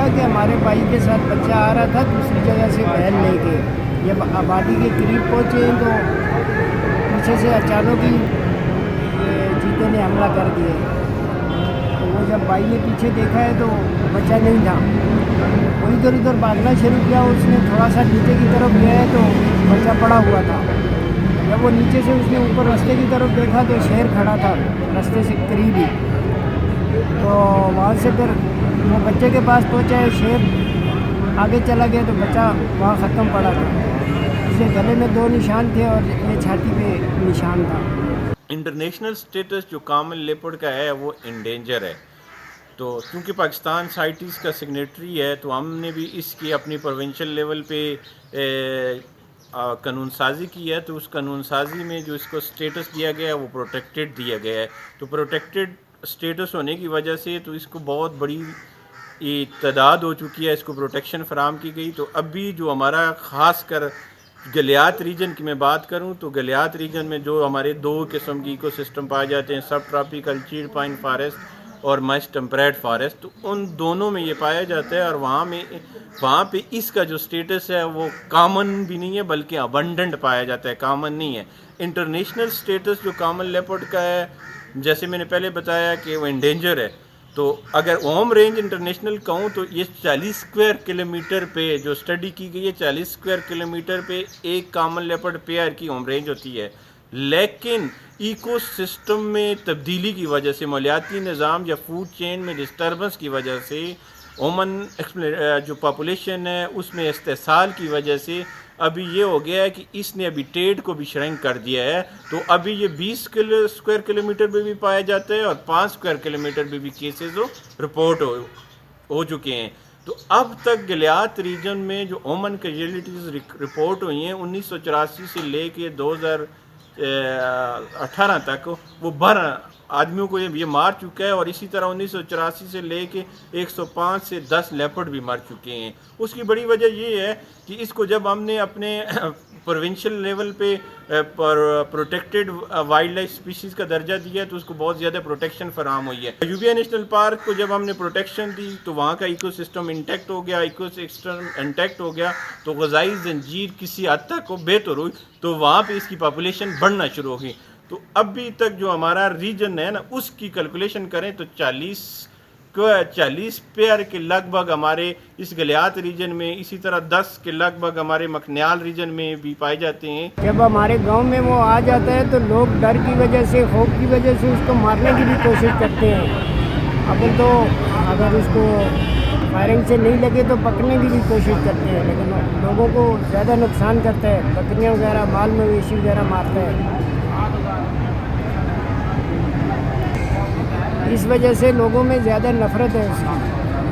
कि हमारे भाई के साथ बच्चा आ रहा था दूसरी जगह से बैल लेके, जब आबादी के करीब पहुँचे तो पीछे से अचानक ही चीते ने हमला कर दिया। तो वो जब भाई ने पीछे देखा है तो बच्चा नहीं था, वो इधर उधर भागना शुरू किया। उसने थोड़ा सा नीचे की तरफ गया है तो बच्चा पड़ा हुआ था। जब वो नीचे से उसने ऊपर रास्ते की तरफ देखा तो शेर खड़ा था रास्ते से करीब ही। तो वहाँ से फिर वो बच्चे के पास पहुँचा है, शेर आगे चला गया तो बच्चा वहाँ ख़त्म पड़ा था। इसके गले में 2 निशान थे और ये छाती पे निशान था। इंटरनेशनल स्टेटस जो कॉमन लेपर्ड का है वो इंडेंजर है, तो क्योंकि पाकिस्तान साइटीज़ का सिग्नेटरी है तो हमने भी इसकी अपनी प्रोविंशियल लेवल पे कानून साजी की है। तो उस कानून साजी में जो इसको स्टेटस दिया गया है वो प्रोटेक्टेड दिया गया है। तो प्रोटेक्टेड स्टेटस होने की वजह से तो इसको बहुत बड़ी तादाद हो चुकी है, इसको प्रोटेक्शन फराम की गई। तो अभी जो हमारा ख़ास कर गलियात रीजन की मैं बात करूं तो गलियात रीजन में जो हमारे 2 किस्म की इकोसिस्टम पाए जाते हैं, सब ट्रॉपिकल चीड़ पाइन फॉरेस्ट और मॉइस्ट टेम्परेट फॉरेस्ट, तो उन दोनों में ये पाया जाता है। और वहाँ पे इसका जो स्टेटस है वो कॉमन भी नहीं है बल्कि अबंडेंट पाया जाता है, कॉमन नहीं है। इंटरनेशनल स्टेटस जो कॉमन लेपर्ड का है, जैसे मैंने पहले बताया कि वो इंडेंजर है। तो अगर होम रेंज इंटरनेशनल कहूँ तो ये 40 स्क्वायर किलोमीटर पे जो स्टडी की गई है, 40 स्क्वायर किलोमीटर पे एक कॉमन लेपर्ड पेयर की होम रेंज होती है। लेकिन इकोसिस्टम में तब्दीली की वजह से, मालियाती निज़ाम या फूड चेन में डिस्टर्बेंस की वजह से, ओमन जो पॉपुलेशन है उसमें इस्तेसाल की वजह से अभी ये हो गया है कि इसने अभी ट्रेड को भी श्रिंक कर दिया है। तो अभी ये 20 स्क्वायर किलोमीटर पे भी पाया जाता है और 5 स्क्वायर किलोमीटर पे भी केसेस रिपोर्ट हो चुके हैं। तो अब तक गलियात रीजन में जो ओमन कैजुअलिटीज़ रिपोर्ट हुई हैं 1984 से लेके 2018 तक, वो 12 आदमियों को ये मार चुका है। और इसी तरह 1984 से लेके 105 से 10 लेपर्ड भी मर चुके हैं। उसकी बड़ी वजह ये है कि इसको जब हमने अपने प्रोविंशियल लेवल पे प्रोटेक्टेड वाइल्ड लाइफ स्पीशीज़ का दर्जा दिया तो उसको बहुत ज़्यादा प्रोटेक्शन फराम हुई है। यूबिया नेशनल पार्क को जब हमने प्रोटेक्शन दी तो वहाँ का इकोसिस्टम इंटैक्ट हो गया, इकोसिस्टम इंटैक्ट हो गया तो ग़िज़ाई ज़ंजीर किसी हद तक को बेहतर हुई, तो वहाँ पे इसकी पॉपुलेशन बढ़ना शुरू हो गई। तो अभी तक जो हमारा रीजन है ना, उसकी कैलकुलेशन करें तो 40 पेयर के लगभग हमारे इस गलियात रीजन में, इसी तरह 10 के लगभग हमारे मखनियाल रीजन में भी पाए जाते हैं। जब हमारे गांव में वो आ जाता है तो लोग डर की वजह से, खौफ की वजह से उसको मारने की भी कोशिश करते हैं। अपन तो अगर उसको फायरिंग से नहीं लगे तो पकड़ने की भी कोशिश करते हैं, लेकिन लोगों को ज़्यादा नुकसान करता है, बकरियाँ वगैरह, माल मवेशी वगैरह मारता है। इस वजह से लोगों में ज़्यादा नफरत है उसकी।